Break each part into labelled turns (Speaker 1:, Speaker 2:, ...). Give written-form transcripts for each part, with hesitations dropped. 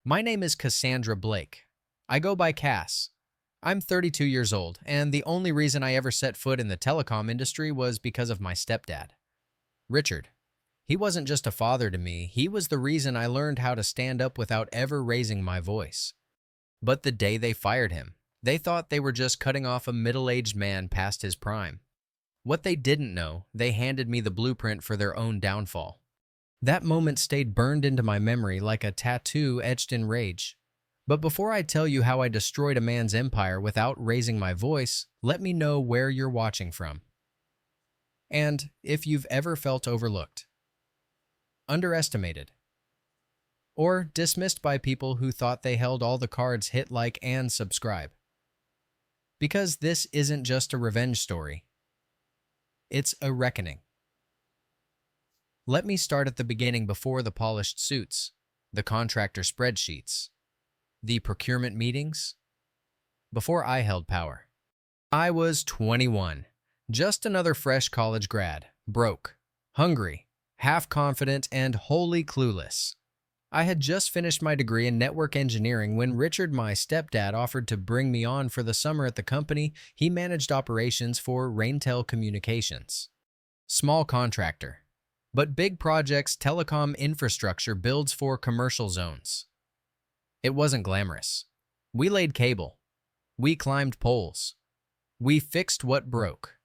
Speaker 1: My name is Cassandra Blake. I go by Cass. I'm 32 years old, and the only reason I ever set foot in the telecom industry was because of my stepdad, Richard. He wasn't just a father to me, he was the reason I learned how to stand up without ever raising my voice. But the day they fired him, they thought they were just cutting off a middle-aged man past his prime. What they didn't know, they handed me the blueprint for their own downfall. That moment stayed burned into my memory like a tattoo etched in rage. But before I tell you how I destroyed a man's empire without raising my voice, let me know where you're watching from. And if you've ever felt overlooked, underestimated, or dismissed by people who thought they held all the cards, hit like and subscribe. Because this isn't just a revenge story. It's a reckoning. Let me start at the beginning, before the polished suits, the contractor spreadsheets, the procurement meetings, before I held power. I was 21, just another fresh college grad, broke, hungry, half-confident, and wholly clueless. I had just finished my degree in network engineering when Richard, my stepdad, offered to bring me on for the summer at the company. He managed operations for Raintel Communications. Small contractor, but big projects, telecom infrastructure builds for commercial zones. It wasn't glamorous. We laid cable. We climbed poles. We fixed what broke.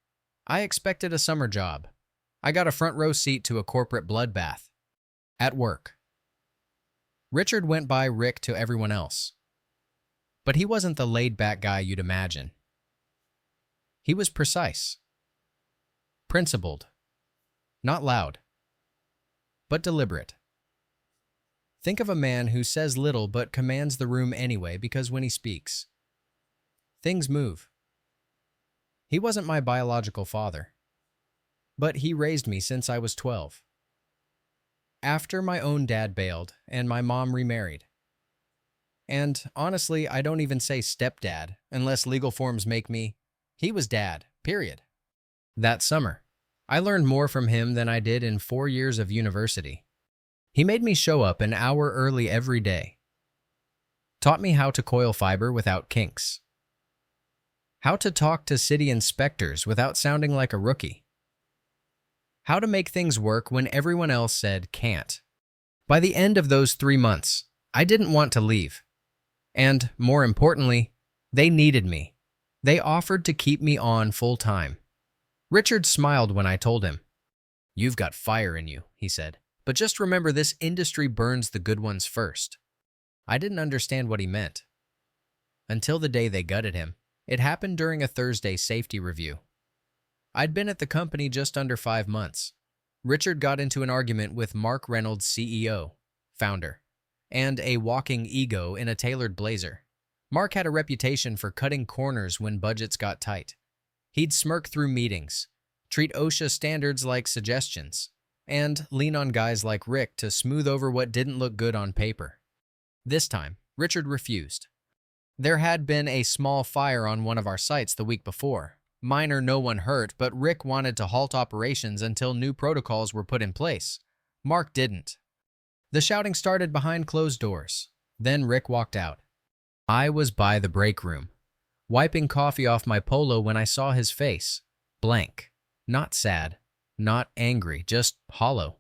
Speaker 1: I expected a summer job. I got a front row seat to a corporate bloodbath. At work. Richard went by Rick to everyone else. But he wasn't the laid-back guy you'd imagine. He was precise. Principled. Not loud. But deliberate. Think of a man who says little but commands the room anyway, because when he speaks, things move. He wasn't my biological father, but he raised me since I was 12. After my own dad bailed and my mom remarried. And honestly, I don't even say stepdad unless legal forms make me. He was dad, period. That summer, I learned more from him than I did in 4 years of university. He made me show up an hour early every day. Taught me how to coil fiber without kinks. How to talk to city inspectors without sounding like a rookie. How to make things work when everyone else said can't. By the end of those 3 months, I didn't want to leave. And, more importantly, they needed me. They offered to keep me on full time. Richard smiled when I told him, "You've got fire in you," he said. "But just remember, this industry burns the good ones first." I didn't understand what he meant. Until the day they gutted him. It happened during a Thursday safety review. I'd been at the company just under 5 months. Richard got into an argument with Mark Reynolds, CEO, founder, and a walking ego in a tailored blazer. Mark had a reputation for cutting corners when budgets got tight. He'd smirk through meetings, treat OSHA standards like suggestions, and lean on guys like Rick to smooth over what didn't look good on paper. This time, Richard refused. There had been a small fire on one of our sites the week before. Minor, no one hurt, but Rick wanted to halt operations until new protocols were put in place. Mark didn't. The shouting started behind closed doors. Then Rick walked out. I was by the break room, wiping coffee off my polo when I saw his face. Blank. Not sad. Not angry, just hollow.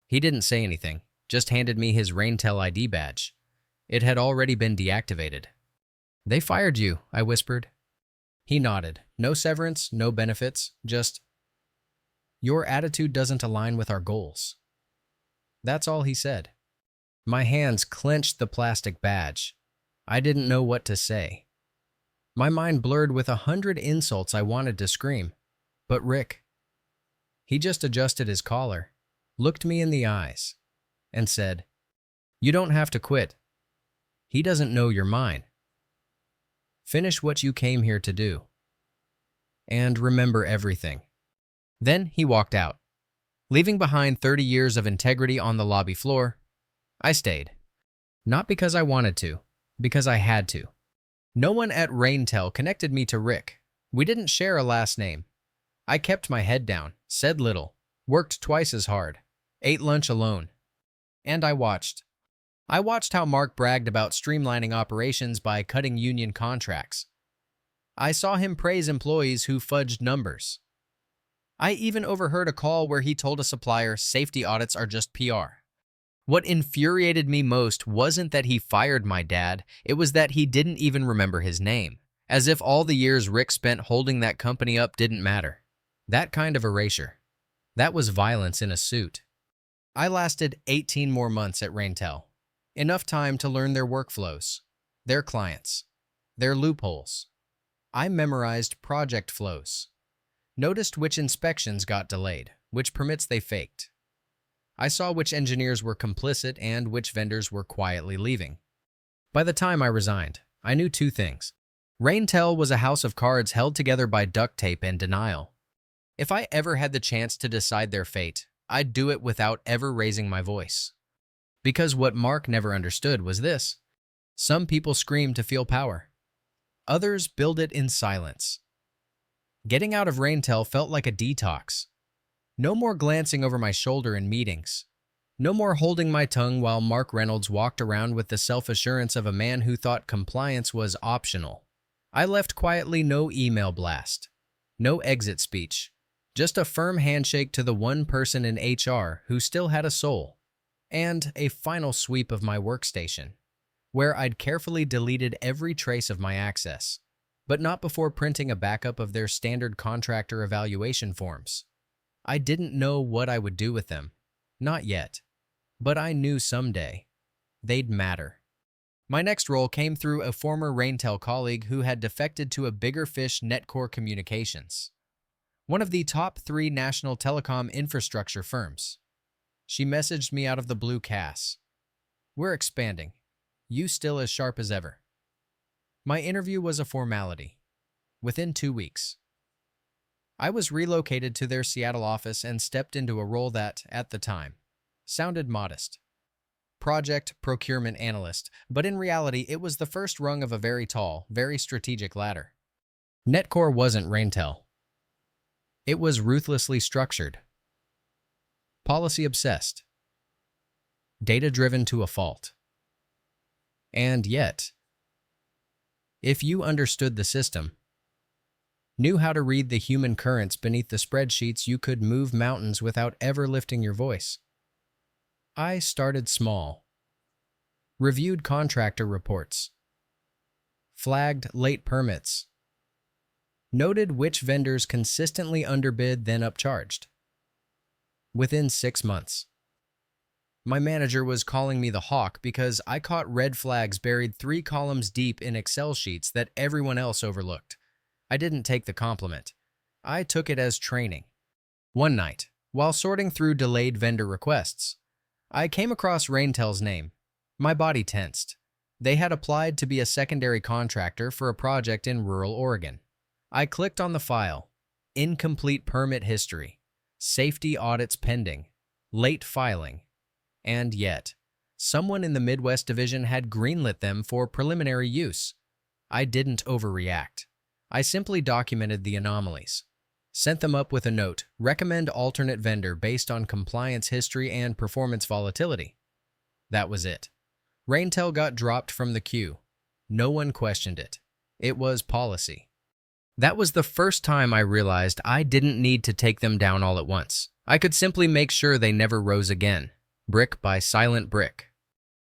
Speaker 1: He didn't say anything, just handed me his Raintel ID badge. It had already been deactivated. "They fired you," I whispered. He nodded. No severance, no benefits, just, "Your attitude doesn't align with our goals." That's all he said. My hands clenched the plastic badge. I didn't know what to say. My mind blurred with 100 insults I wanted to scream. But Rick, he just adjusted his collar, looked me in the eyes, and said, "You don't have to quit. He doesn't know you're mine. Finish what you came here to do. And remember everything." Then he walked out, leaving behind 30 years of integrity on the lobby floor. I stayed. Not because I wanted to, because I had to. No one at Raintel connected me to Rick. We didn't share a last name. I kept my head down, said little, worked twice as hard, ate lunch alone. And I watched. I watched how Mark bragged about streamlining operations by cutting union contracts. I saw him praise employees who fudged numbers. I even overheard a call where he told a supplier safety audits are just PR. What infuriated me most wasn't that he fired my dad, it was that he didn't even remember his name, as if all the years Rick spent holding that company up didn't matter. That kind of erasure. That was violence in a suit. I lasted 18 more months at Raintel. Enough time to learn their workflows, their clients, their loopholes. I memorized project flows. Noticed which inspections got delayed, which permits they faked. I saw which engineers were complicit and which vendors were quietly leaving. By the time I resigned, I knew two things. Raintel was a house of cards held together by duct tape and denial. If I ever had the chance to decide their fate, I'd do it without ever raising my voice. Because what Mark never understood was this. Some people scream to feel power. Others build it in silence. Getting out of Raintel felt like a detox. No more glancing over my shoulder in meetings. No more holding my tongue while Mark Reynolds walked around with the self-assurance of a man who thought compliance was optional. I left quietly, no email blast, no exit speech, just a firm handshake to the one person in HR who still had a soul, and a final sweep of my workstation, where I'd carefully deleted every trace of my access, but not before printing a backup of their standard contractor evaluation forms. I didn't know what I would do with them, not yet, but I knew someday they'd matter. My next role came through a former Raintel colleague who had defected to a bigger fish, Netcore Communications, one of the top 3 national telecom infrastructure firms. She messaged me out of the blue. Cass, we're expanding. You still as sharp as ever. My interview was a formality. Within 2 weeks, I was relocated to their Seattle office and stepped into a role that, at the time, sounded modest. Project procurement analyst, but in reality it was the first rung of a very tall, very strategic ladder. Netcore wasn't Raintel. It was ruthlessly structured, policy-obsessed, data-driven to a fault. And yet, if you understood the system, knew how to read the human currents beneath the spreadsheets, you could move mountains without ever lifting your voice. I started small, reviewed contractor reports, flagged late permits, noted which vendors consistently underbid then upcharged. Within 6 months, my manager was calling me the Hawk because I caught red flags buried 3 columns deep in Excel sheets that everyone else overlooked. I didn't take the compliment. I took it as training. One night, while sorting through delayed vendor requests, I came across Raintel's name. My body tensed. They had applied to be a secondary contractor for a project in rural Oregon. I clicked on the file. Incomplete permit history. Safety audits pending. Late filing. And yet, someone in the Midwest division had greenlit them for preliminary use. I didn't overreact. I simply documented the anomalies. Sent them up with a note, recommend alternate vendor based on compliance history and performance volatility. That was it. Raintel got dropped from the queue. No one questioned it. It was policy. That was the first time I realized I didn't need to take them down all at once. I could simply make sure they never rose again, brick by silent brick.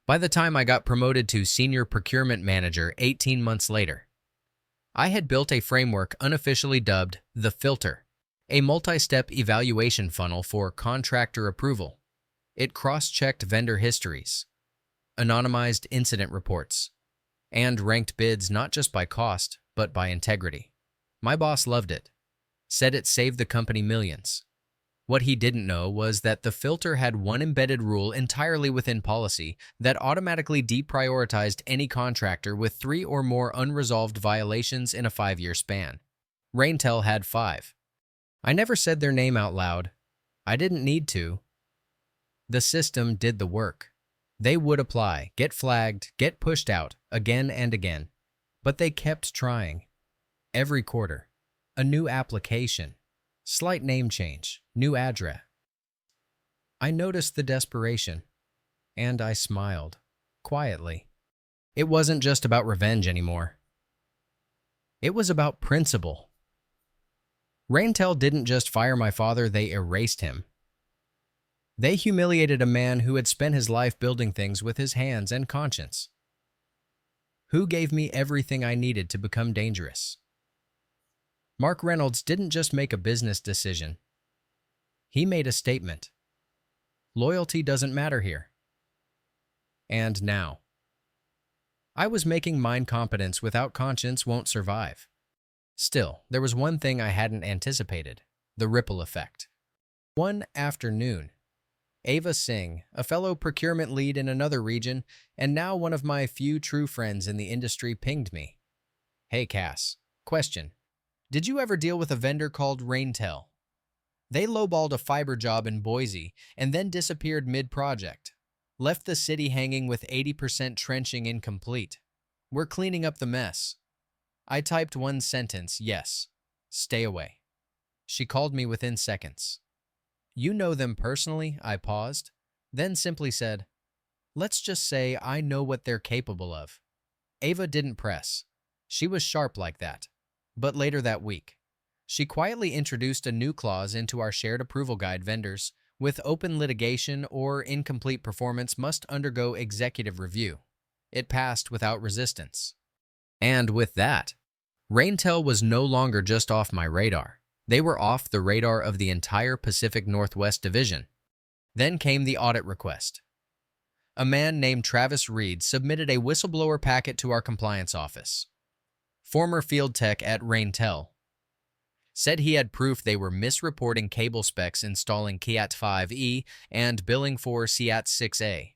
Speaker 1: By the time I got promoted to Senior Procurement Manager 18 months later, I had built a framework unofficially dubbed the Filter, a multi-step evaluation funnel for contractor approval. It cross-checked vendor histories, anonymized incident reports, and ranked bids not just by cost, but by integrity. My boss loved it, said it saved the company millions. What he didn't know was that the filter had one embedded rule entirely within policy that automatically deprioritized any contractor with 3 or more unresolved violations in a 5-year span. Raintel had 5. I never said their name out loud. I didn't need to. The system did the work. They would apply, get flagged, get pushed out, again and again. But they kept trying. Every quarter, a new application. Slight name change, new address. I noticed the desperation, and I smiled. quietly. It wasn't just about revenge anymore. It was about principle. Raintel didn't just fire my father, they erased him. They humiliated a man who had spent his life building things with his hands and conscience. Who gave me everything I needed to become dangerous. Mark Reynolds didn't just make a business decision. He made a statement. Loyalty doesn't matter here. And now. I was making mind competence without conscience won't survive. Still, there was one thing I hadn't anticipated, the ripple effect. One afternoon, Ava Singh, a fellow procurement lead in another region, and now one of my few true friends in the industry, pinged me. Hey Cass, question. Did you ever deal with a vendor called Raintel? They lowballed a fiber job in Boise and then disappeared mid-project. Left the city hanging with 80% trenching incomplete. We're cleaning up the mess. I typed one sentence, yes. Stay away. She called me within seconds. You know them personally? I paused, then simply said, let's just say I know what they're capable of. Ava didn't press. She was sharp like that. But later that week, she quietly introduced a new clause into our shared approval guide. Vendors with open litigation or incomplete performance must undergo executive review. It passed without resistance. And with that, Raintel was no longer just off my radar. They were off the radar of the entire Pacific Northwest Division. Then came the audit request. A man named Travis Reed submitted a whistleblower packet to our compliance office. Former field tech at Raintel said he had proof they were misreporting cable specs installing CIAT 5E and billing for CIAT 6A.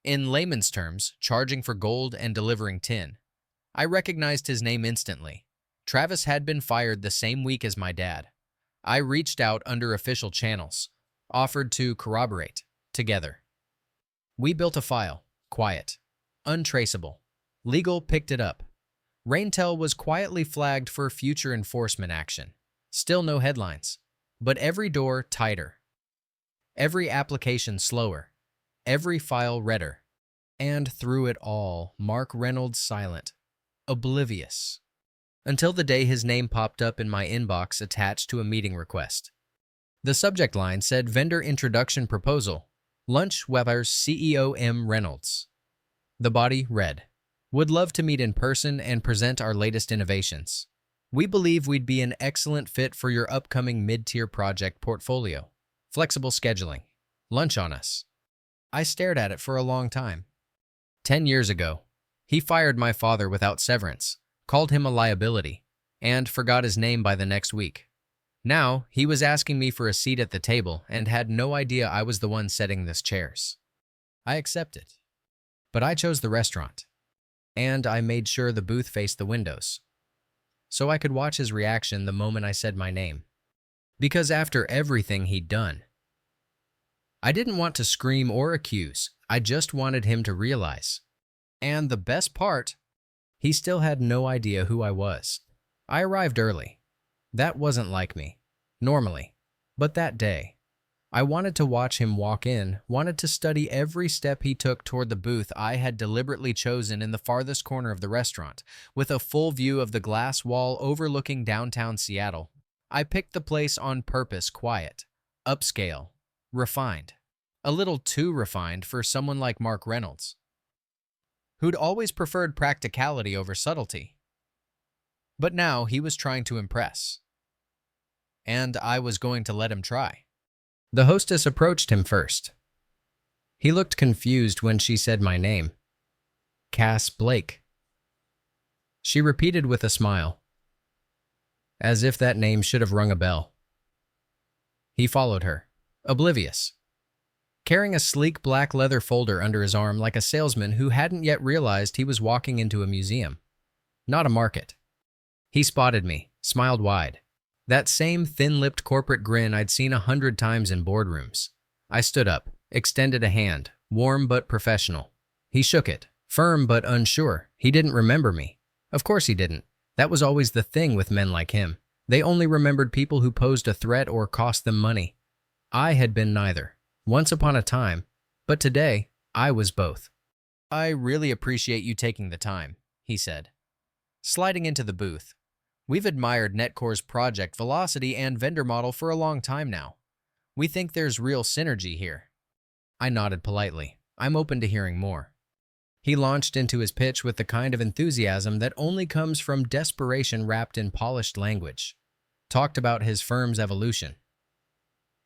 Speaker 1: In layman's terms, charging for gold and delivering tin. I recognized his name instantly. Travis had been fired the same week as my dad. I reached out under official channels, offered to corroborate, together. We built a file, quiet, untraceable. Legal picked it up. Raintel was quietly flagged for future enforcement action. Still no headlines, but every door tighter, every application slower, every file redder. And through it all, Mark Reynolds silent, oblivious. Until the day his name popped up in my inbox attached to a meeting request. The subject line said Vendor Introduction Proposal, Lunch Weber's CEO M. Reynolds. The body read, Would love to meet in person and present our latest innovations. We believe we'd be an excellent fit for your upcoming mid-tier project portfolio. Flexible scheduling. Lunch on us. I stared at it for a long time. 10 years ago, he fired my father without severance, called him a liability, and forgot his name by the next week. Now, he was asking me for a seat at the table and had no idea I was the one setting the chairs. I accepted. But I chose the restaurant, and I made sure the booth faced the windows, so I could watch his reaction the moment I said my name. Because after everything he'd done, I didn't want to scream or accuse, I just wanted him to realize. And the best part, he still had no idea who I was. I arrived early. That wasn't like me, normally. But that day, I wanted to watch him walk in, wanted to study every step he took toward the booth I had deliberately chosen in the farthest corner of the restaurant, with a full view of the glass wall overlooking downtown Seattle. I picked the place on purpose, quiet, upscale, refined. A little too refined for someone like Mark Reynolds, who'd always preferred practicality over subtlety. But now he was trying to impress, and I was going to let him try. The hostess approached him first. He looked confused when she said my name. Cass Blake. She repeated with a smile, as if that name should have rung a bell. He followed her, oblivious, carrying a sleek black leather folder under his arm like a salesman who hadn't yet realized he was walking into a museum, not a market. He spotted me, smiled wide. That same thin-lipped corporate grin I'd seen 100 times in boardrooms. I stood up, extended a hand, warm but professional. He shook it, firm but unsure. He didn't remember me. Of course he didn't. That was always the thing with men like him. They only remembered people who posed a threat or cost them money. I had been neither. Once upon a time, but today, I was both. I really appreciate you taking the time, he said, sliding into the booth. We've admired Netcore's project velocity and vendor model for a long time now. We think there's real synergy here. I nodded politely. I'm open to hearing more. He launched into his pitch with the kind of enthusiasm that only comes from desperation wrapped in polished language. Talked about his firm's evolution,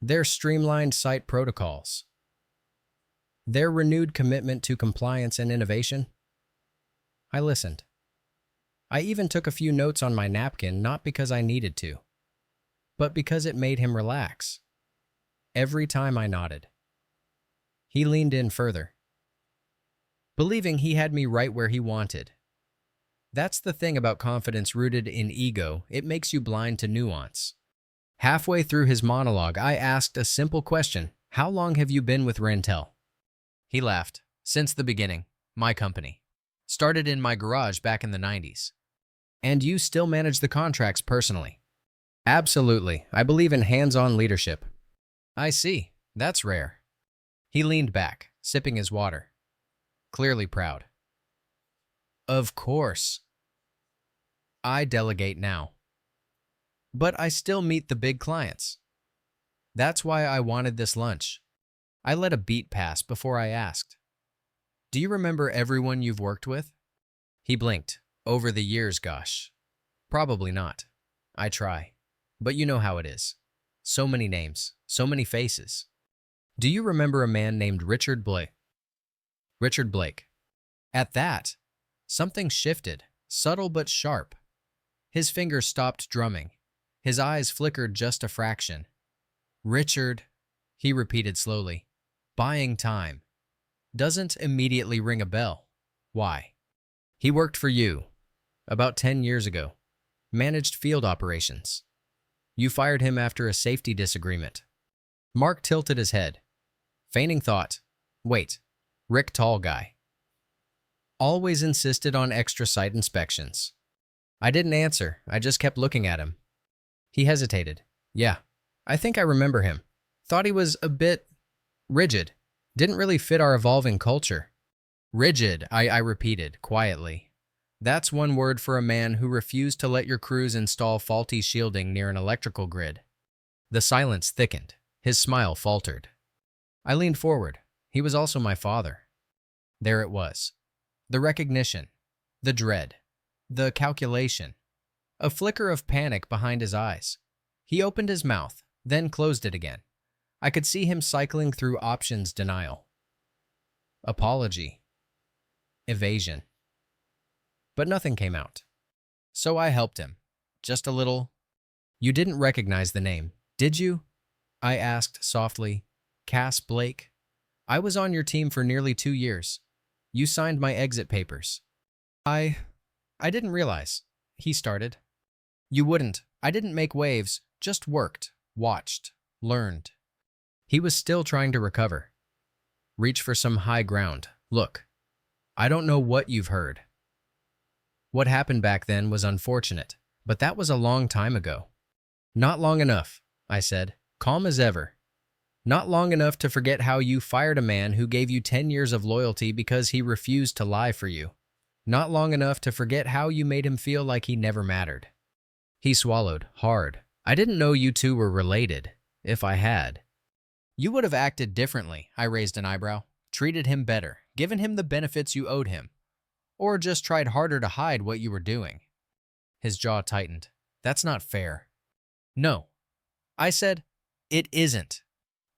Speaker 1: their streamlined site protocols, their renewed commitment to compliance and innovation. I listened. I even took a few notes on my napkin, not because I needed to, but because it made him relax. Every time I nodded, he leaned in further, believing he had me right where he wanted. That's the thing about confidence rooted in ego, it makes you blind to nuance. Halfway through his monologue, I asked a simple question. How long have you been with Rantel? He laughed. Since the beginning. My company. Started in my garage back in the 90s. And you still manage the contracts personally? Absolutely. I believe in hands-on leadership. I see. That's rare. He leaned back, sipping his water, clearly proud. Of course. I delegate now. But I still meet the big clients. That's why I wanted this lunch. I let a beat pass before I asked. Do you remember everyone you've worked with? He blinked. Over the years, gosh. Probably not. I try. But you know how it is. So many names, so many faces. Do you remember a man named Richard Blake? Richard Blake. At that, something shifted, subtle but sharp. His fingers stopped drumming. His eyes flickered just a fraction. Richard, he repeated slowly. Buying time. Doesn't immediately ring a bell. Why? He worked for you. About 10 years ago. Managed field operations. You fired him after a safety disagreement. Mark tilted his head, feigning thought. Wait, Rick Tall guy. Always insisted on extra site inspections. I didn't answer, I just kept looking at him. He hesitated. Yeah, I think I remember him. Thought he was a bit rigid. Didn't really fit our evolving culture. Rigid, I repeated, quietly. That's one word for a man who refused to let your crews install faulty shielding near an electrical grid. The silence thickened. His smile faltered. I leaned forward. He was also my father. There it was. The recognition. The dread. The calculation. A flicker of panic behind his eyes. He opened his mouth, then closed it again. I could see him cycling through options denial. Apology. Evasion. But nothing came out. So I helped him. Just a little. You didn't recognize the name, did you? I asked softly. Cass Blake? I was on your team for nearly 2 years. You signed my exit papers. I didn't realize. He started. You wouldn't. I didn't make waves, just worked, watched, learned. He was still trying to recover. Reach for some high ground. Look, I don't know what you've heard. What happened back then was unfortunate, but that was a long time ago. Not long enough, I said, calm as ever. Not long enough to forget how you fired a man who gave you 10 years of loyalty because he refused to lie for you. Not long enough to forget how you made him feel like he never mattered. He swallowed, hard. I didn't know you two were related, if I had. You would have acted differently, I raised an eyebrow. Treated him better, given him the benefits you owed him. Or just tried harder to hide what you were doing. His jaw tightened. That's not fair. No. I said, it isn't.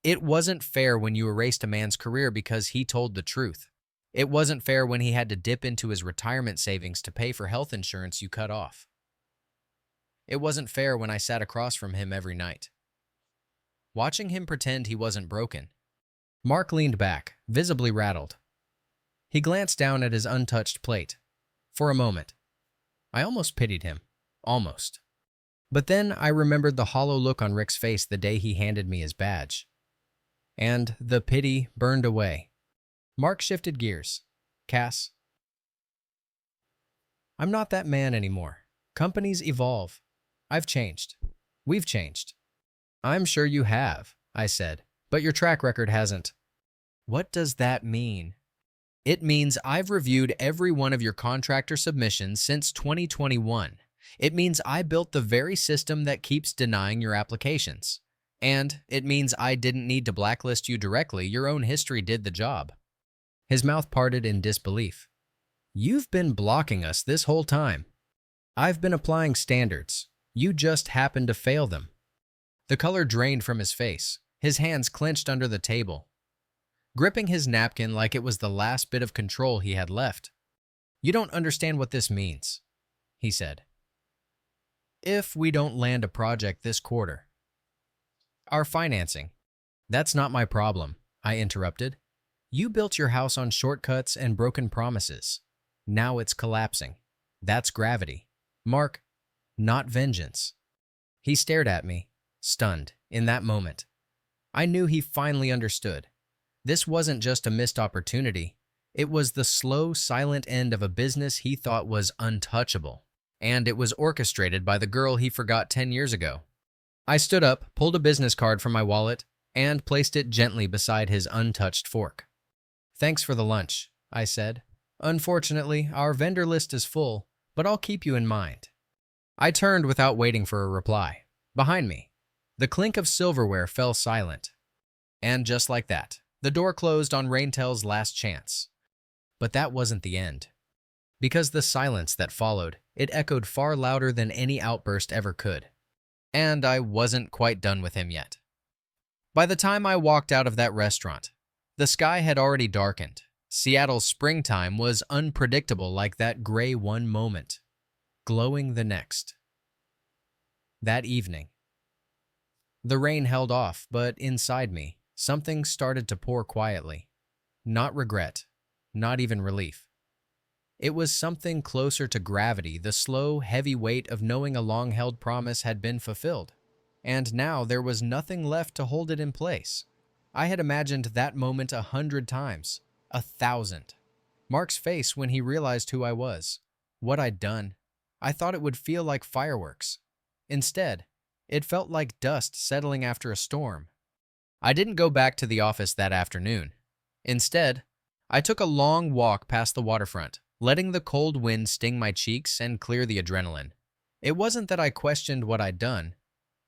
Speaker 1: It wasn't fair when you erased a man's career because he told the truth. It wasn't fair when he had to dip into his retirement savings to pay for health insurance you cut off. It wasn't fair when I sat across from him every night, watching him pretend he wasn't broken. Mark leaned back, visibly rattled. He glanced down at his untouched plate. For a moment, I almost pitied him. Almost. But then I remembered the hollow look on Rick's face the day he handed me his badge. And the pity burned away. Mark shifted gears. Cass, I'm not that man anymore. Companies evolve. I've changed. We've changed. I'm sure you have, I said, but your track record hasn't. What does that mean? It means I've reviewed every one of your contractor submissions since 2021. It means I built the very system that keeps denying your applications. And it means I didn't need to blacklist you directly. Your own history did the job." His mouth parted in disbelief. "You've been blocking us this whole time. I've been applying standards. You just happened to fail them." The color drained from his face. His hands clenched under the table, gripping his napkin like it was the last bit of control he had left. "You don't understand what this means," he said. "If we don't land a project this quarter, our financing—" "That's not my problem," I interrupted. "You built your house on shortcuts and broken promises. Now it's collapsing. That's gravity. Mark, not vengeance." He stared at me, stunned. In that moment, I knew he finally understood. This wasn't just a missed opportunity. It was the slow, silent end of a business he thought was untouchable. And it was orchestrated by the girl he forgot 10 years ago. I stood up, pulled a business card from my wallet, and placed it gently beside his untouched fork. "Thanks for the lunch," I said. "Unfortunately, our vendor list is full, but I'll keep you in mind." I turned without waiting for a reply. Behind me, the clink of silverware fell silent. And just like that, the door closed on Raintel's last chance. But that wasn't the end. Because the silence that followed, it echoed far louder than any outburst ever could. And I wasn't quite done with him yet. By the time I walked out of that restaurant, the sky had already darkened. Seattle's springtime was unpredictable like that gray one moment, glowing the next. That evening, the rain held off, but inside me, something started to pour quietly. Not regret, not even relief. It was something closer to gravity, the slow, heavy weight of knowing a long-held promise had been fulfilled. And now there was nothing left to hold it in place. I had imagined that moment 100 times, 1,000. Mark's face when he realized who I was, what I'd done. I thought it would feel like fireworks. Instead, it felt like dust settling after a storm. I didn't go back to the office that afternoon. Instead, I took a long walk past the waterfront, letting the cold wind sting my cheeks and clear the adrenaline. It wasn't that I questioned what I'd done.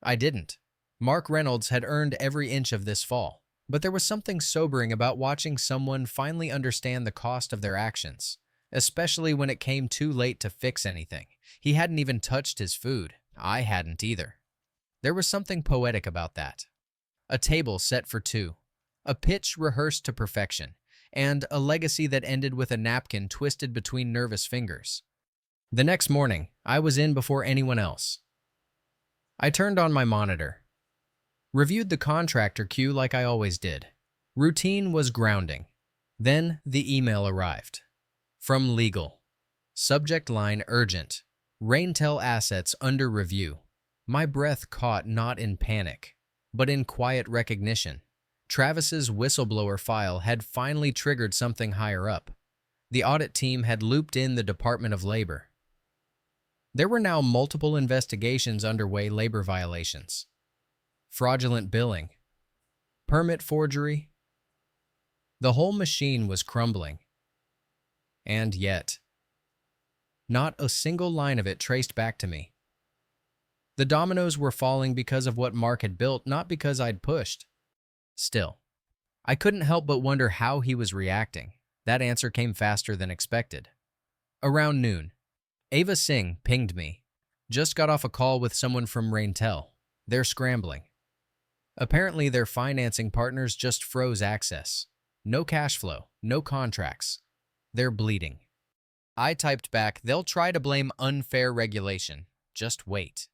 Speaker 1: I didn't. Mark Reynolds had earned every inch of this fall. But there was something sobering about watching someone finally understand the cost of their actions, especially when it came too late to fix anything. He hadn't even touched his food. I hadn't either. There was something poetic about that. A table set for two, a pitch rehearsed to perfection, and a legacy that ended with a napkin twisted between nervous fingers. The next morning, I was in before anyone else. I turned on my monitor, reviewed the contractor queue like I always did. Routine was grounding. Then the email arrived. From legal. Subject line urgent. Raintel assets under review. My breath caught not in panic, but in quiet recognition. Travis's whistleblower file had finally triggered something higher up. The audit team had looped in the Department of Labor. There were now multiple investigations underway: labor violations, fraudulent billing, permit forgery. The whole machine was crumbling. And yet, not a single line of it traced back to me. The dominoes were falling because of what Mark had built, not because I'd pushed. Still, I couldn't help but wonder how he was reacting. That answer came faster than expected. Around noon, Ava Singh pinged me. Just got off a call with someone from Raintel. They're scrambling. Apparently, their financing partners just froze access. No cash flow, no contracts. They're bleeding. I typed back, "They'll try to blame unfair regulation. Just wait."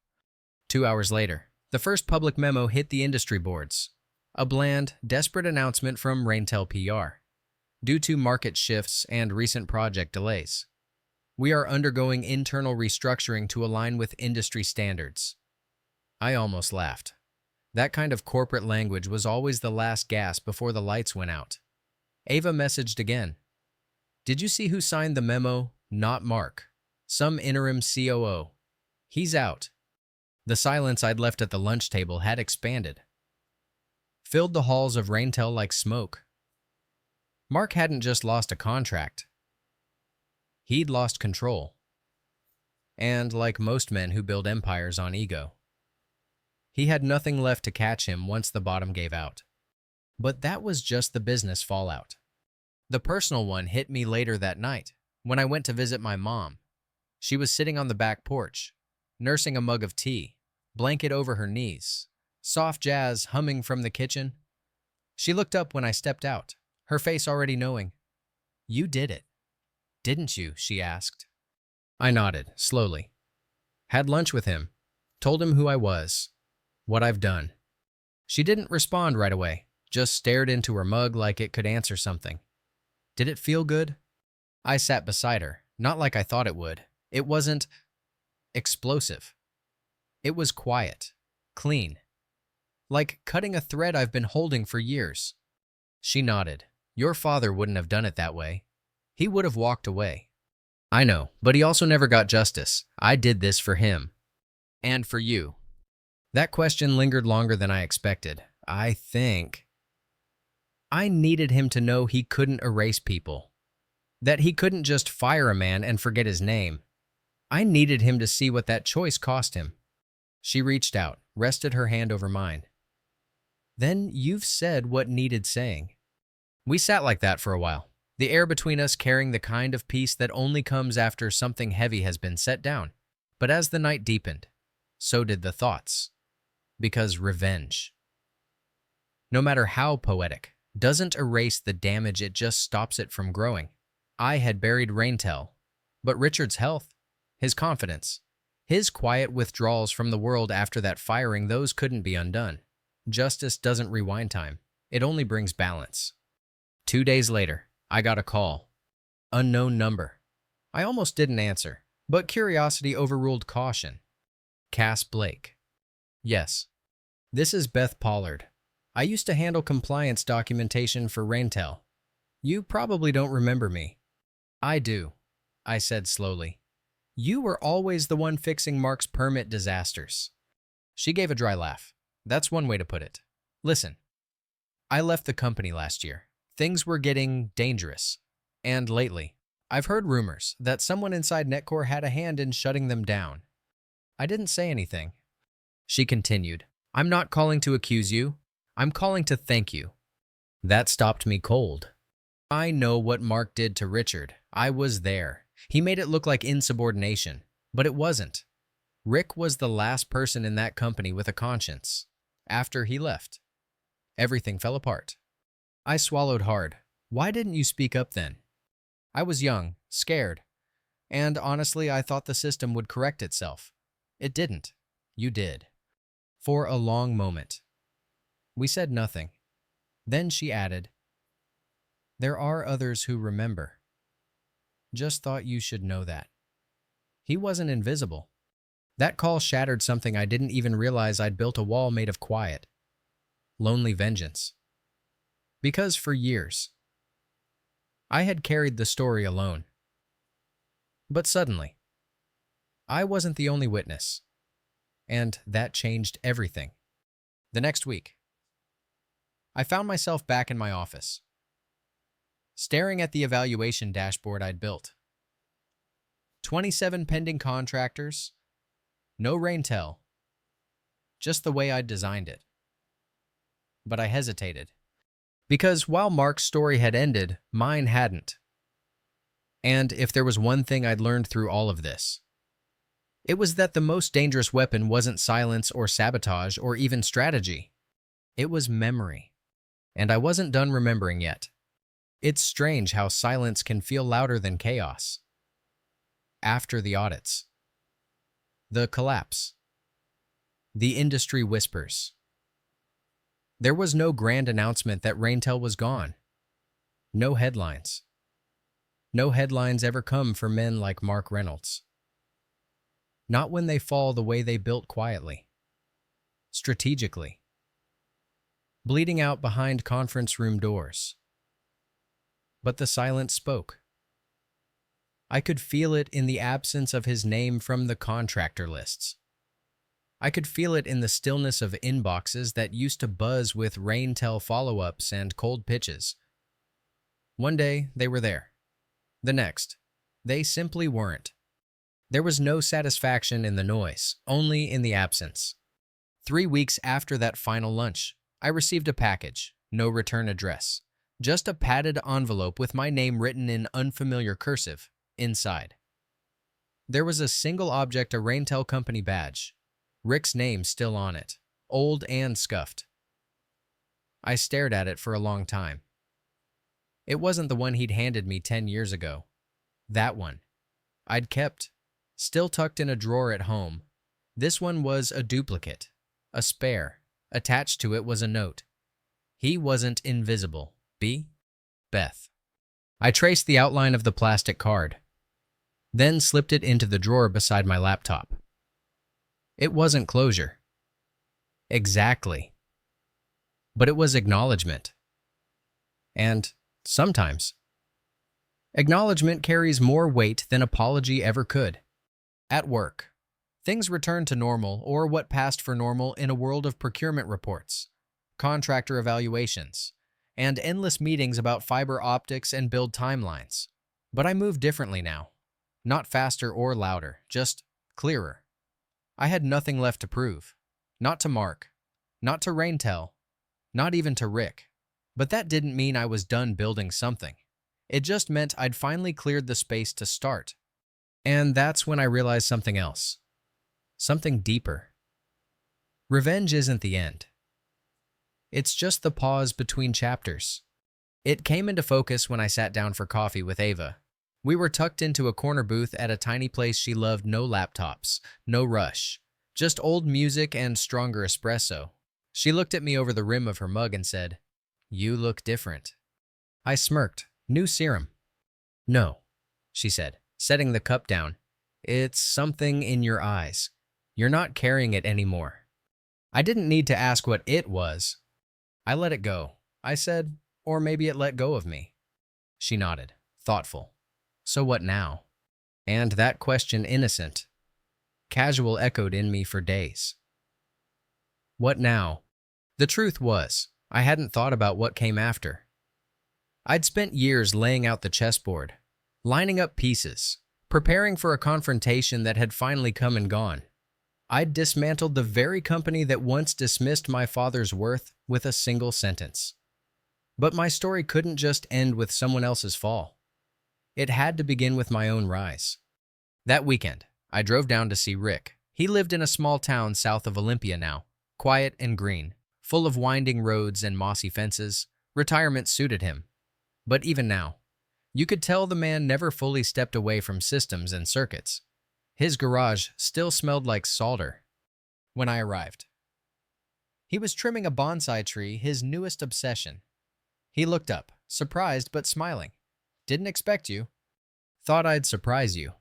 Speaker 1: 2 hours later, the first public memo hit the industry boards. A bland, desperate announcement from Raintel PR. Due to market shifts and recent project delays, we are undergoing internal restructuring to align with industry standards. I almost laughed. That kind of corporate language was always the last gasp before the lights went out. Ava messaged again. "Did you see who signed the memo? Not Mark. Some interim COO. He's out." The silence I'd left at the lunch table had expanded, filled the halls of Raintel like smoke. Mark hadn't just lost a contract, he'd lost control. And like most men who build empires on ego, he had nothing left to catch him once the bottom gave out. But that was just the business fallout. The personal one hit me later that night when I went to visit my mom. She was sitting on the back porch, nursing a mug of tea, blanket over her knees, soft jazz humming from the kitchen. She looked up when I stepped out, her face already knowing. "You did it, didn't you?" she asked. I nodded, slowly. Had lunch with him, told him who I was, what I've done. She didn't respond right away, just stared into her mug like it could answer something. Did it feel good? I sat beside her, not like I thought it would. It wasn't explosive. It was quiet, clean, like cutting a thread I've been holding for years. She nodded. Your father wouldn't have done it that way. He would have walked away. I know, but he also never got justice. I did this for him. And for you. That question lingered longer than I expected. I think I needed him to know he couldn't erase people. That he couldn't just fire a man and forget his name. I needed him to see what that choice cost him. She reached out, rested her hand over mine. Then you've said what needed saying. We sat like that for a while, the air between us carrying the kind of peace that only comes after something heavy has been set down. But as the night deepened, so did the thoughts. Because revenge, no matter how poetic, doesn't erase the damage, it just stops it from growing. I had buried Raintel, but Richard's health, his confidence, his quiet withdrawals from the world after that firing, those couldn't be undone. Justice doesn't rewind time. It only brings balance. 2 days later, I got a call. Unknown number. I almost didn't answer, but curiosity overruled caution. Cass Blake. Yes. This is Beth Pollard. I used to handle compliance documentation for Raintel. You probably don't remember me. I do, I said slowly. You were always the one fixing Mark's permit disasters. She gave a dry laugh. That's one way to put it. Listen, I left the company last year. Things were getting dangerous. And lately, I've heard rumors that someone inside Netcore had a hand in shutting them down. I didn't say anything. She continued, I'm not calling to accuse you. I'm calling to thank you. That stopped me cold. I know what Mark did to Richard. I was there. He made it look like insubordination, but it wasn't. Rick was the last person in that company with a conscience. After he left, everything fell apart. I swallowed hard. Why didn't you speak up then? I was young, scared, and honestly, I thought the system would correct itself. It didn't. You did. For a long moment. We said nothing. Then she added, there are others who remember. Just thought you should know that. He wasn't invisible. That call shattered something I didn't even realize. I'd built a wall made of quiet, lonely vengeance. Because for years, I had carried the story alone. But suddenly, I wasn't the only witness, and that changed everything. The next week, I found myself back in my office, staring at the evaluation dashboard I'd built. 27 pending contractors, no Raintel, just the way I'd designed it. But I hesitated, because while Mark's story had ended, mine hadn't. And if there was one thing I'd learned through all of this, it was that the most dangerous weapon wasn't silence or sabotage or even strategy. It was memory. And I wasn't done remembering yet. It's strange how silence can feel louder than chaos. After the audits, the collapse, the industry whispers. There was no grand announcement that Raintel was gone. No headlines. No headlines ever come for men like Mark Reynolds. Not when they fall the way they built quietly, strategically, bleeding out behind conference room doors. But the silence spoke. I could feel it in the absence of his name from the contractor lists. I could feel it in the stillness of inboxes that used to buzz with Raintel follow-ups and cold pitches. One day, they were there. The next, they simply weren't. There was no satisfaction in the noise, only in the absence. 3 weeks after that final lunch, I received a package, no return address, just a padded envelope with my name written in unfamiliar cursive inside. There was a single object, a Raintel Company badge, Rick's name still on it, old and scuffed. I stared at it for a long time. It wasn't the one he'd handed me 10 years ago. That one I'd kept, still tucked in a drawer at home. This one was a duplicate, a spare. Attached to it was a note. He wasn't invisible. B. Beth. I traced the outline of the plastic card, then slipped it into the drawer beside my laptop. It wasn't closure. Exactly. But it was acknowledgement. And sometimes, acknowledgement carries more weight than apology ever could. At work, things returned to normal, or what passed for normal, in a world of procurement reports, contractor evaluations, and endless meetings about fiber optics and build timelines. But I moved differently now. Not faster or louder, just clearer. I had nothing left to prove. Not to Mark, not to Raintel, not even to Rick. But that didn't mean I was done building something. It just meant I'd finally cleared the space to start. And that's when I realized something else. Something deeper. Revenge isn't the end. It's just the pause between chapters. It came into focus when I sat down for coffee with Ava. We were tucked into a corner booth at a tiny place she loved. No laptops, no rush, just old music and stronger espresso. She looked at me over the rim of her mug and said, "You look different." I smirked. "New serum." "No," she said, setting the cup down. "It's something in your eyes. You're not carrying it anymore." I didn't need to ask what it was. I let it go. I said, or maybe it let go of me. She nodded, thoughtful. "So what now?" And that question, innocent, casual, echoed in me for days. What now? The truth was, I hadn't thought about what came after. I'd spent years laying out the chessboard, lining up pieces, preparing for a confrontation that had finally come and gone. I'd dismantled the very company that once dismissed my father's worth with a single sentence. But my story couldn't just end with someone else's fall. It had to begin with my own rise. That weekend, I drove down to see Rick. He lived in a small town south of Olympia now, quiet and green, full of winding roads and mossy fences. Retirement suited him. But even now, you could tell the man never fully stepped away from systems and circuits. His garage still smelled like solder. When I arrived, he was trimming a bonsai tree, his newest obsession. He looked up, surprised but smiling. "Didn't expect you. Thought I'd surprise you."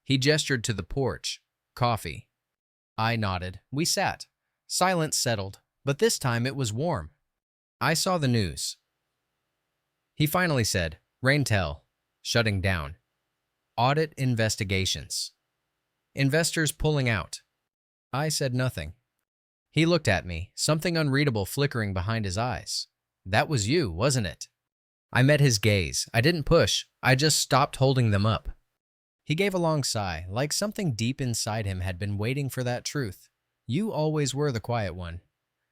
Speaker 1: He gestured to the porch. "Coffee." I nodded. We sat. Silence settled, but this time it was warm. I saw the news. He finally said, "Raintel, shutting down. Audit investigations. Investors pulling out." I said nothing. He looked at me, something unreadable flickering behind his eyes. "That was you, wasn't it?" I met his gaze. I didn't push. I just stopped holding them up. He gave a long sigh, like something deep inside him had been waiting for that truth. "You always were the quiet one.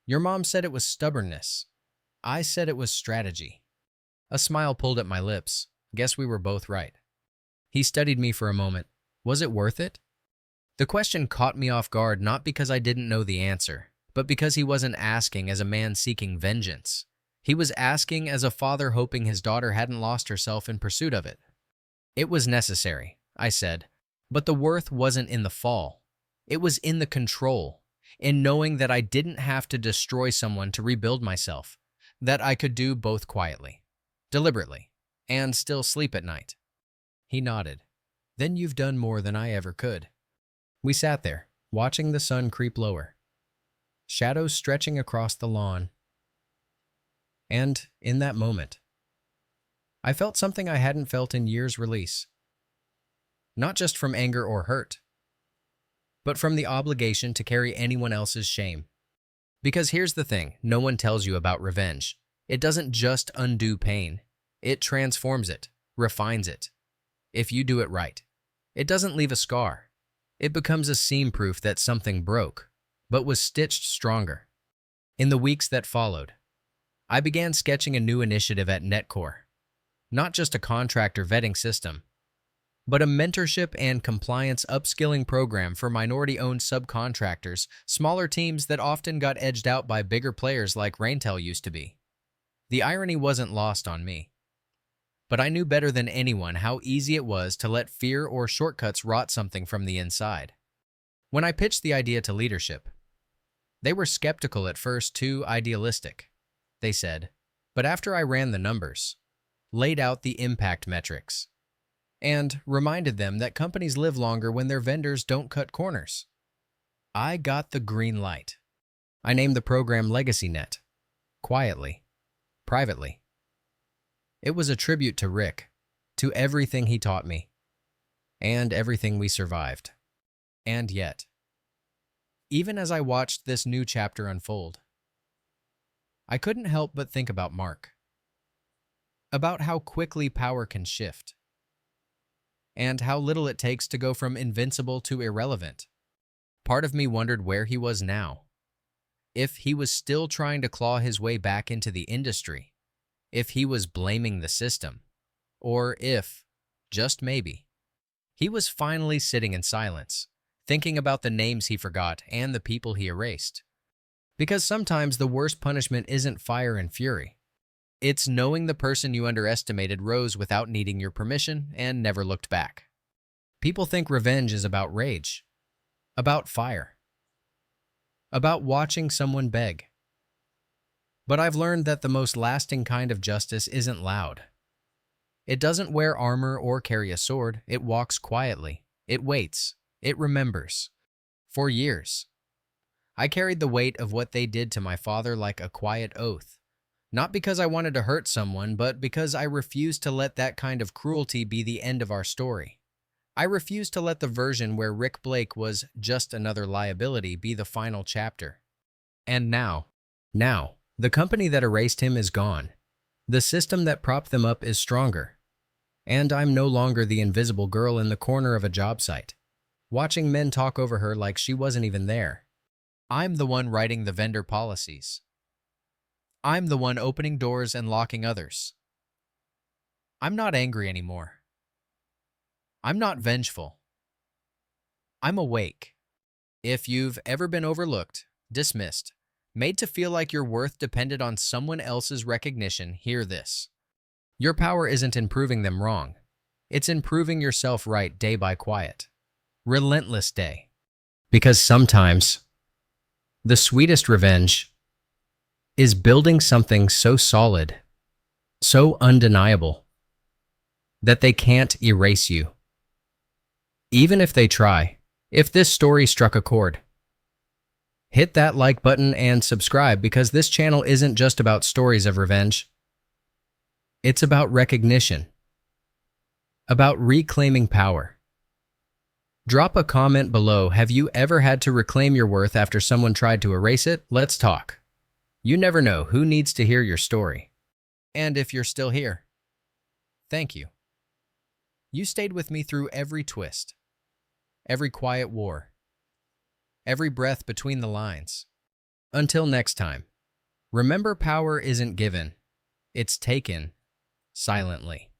Speaker 1: Your mom said it was stubbornness. I said it was strategy." A smile pulled at my lips. Guess we were both right. He studied me for a moment. Was it worth it? The question caught me off guard, not because I didn't know the answer, but because he wasn't asking as a man seeking vengeance. He was asking as a father hoping his daughter hadn't lost herself in pursuit of it. "It was necessary," I said, "but the worth wasn't in the fall. It was in the control, in knowing that I didn't have to destroy someone to rebuild myself, that I could do both quietly, deliberately, and still sleep at night." He nodded. "Then you've done more than I ever could." We sat there, watching the sun creep lower, shadows stretching across the lawn. And in that moment, I felt something I hadn't felt in years: release. Not just from anger or hurt, but from the obligation to carry anyone else's shame. Because here's the thing no one tells you about revenge. It doesn't just undo pain. It transforms it, refines it. If you do it right, it doesn't leave a scar. It becomes a seam proof that something broke, but was stitched stronger. In the weeks that followed, I began sketching a new initiative at Netcore. Not just a contractor vetting system, but a mentorship and compliance upskilling program for minority-owned subcontractors, smaller teams that often got edged out by bigger players like Raintel used to be. The irony wasn't lost on me, but I knew better than anyone how easy it was to let fear or shortcuts rot something from the inside. When I pitched the idea to leadership, they were skeptical at first, too idealistic, they said, but after I ran the numbers, laid out the impact metrics, and reminded them that companies live longer when their vendors don't cut corners, I got the green light. I named the program LegacyNet, quietly, privately. It was a tribute to Rick, to everything he taught me, and everything we survived. And yet, even as I watched this new chapter unfold, I couldn't help but think about Mark, about how quickly power can shift, and how little it takes to go from invincible to irrelevant. Part of me wondered where he was now, if he was still trying to claw his way back into the industry, if he was blaming the system, or if, just maybe, he was finally sitting in silence, thinking about the names he forgot and the people he erased. Because sometimes the worst punishment isn't fire and fury. It's knowing the person you underestimated rose without needing your permission and never looked back. People think revenge is about rage, about fire, about watching someone beg. But I've learned that the most lasting kind of justice isn't loud. It doesn't wear armor or carry a sword. It walks quietly. It waits. It remembers. For years, I carried the weight of what they did to my father like a quiet oath. Not because I wanted to hurt someone, but because I refused to let that kind of cruelty be the end of our story. I refused to let the version where Rick Blake was just another liability be the final chapter. And now, the company that erased him is gone. The system that propped them up is stronger. And I'm no longer the invisible girl in the corner of a job site, watching men talk over her like she wasn't even there. I'm the one writing the vendor policies. I'm the one opening doors and locking others. I'm not angry anymore. I'm not vengeful. I'm awake. If you've ever been overlooked, dismissed, made to feel like your worth depended on someone else's recognition, hear this. Your power isn't in proving them wrong. It's in proving yourself right day by quiet, relentless day. Because sometimes, the sweetest revenge is building something so solid, so undeniable, that they can't erase you. Even if they try. If this story struck a chord, hit that like button and subscribe, because this channel isn't just about stories of revenge. It's about recognition, about reclaiming power. Drop a comment below. Have you ever had to reclaim your worth after someone tried to erase it? Let's talk. You never know who needs to hear your story. And if you're still here, thank you. You stayed with me through every twist, every quiet war, every breath between the lines. Until next time, remember, power isn't given, it's taken silently.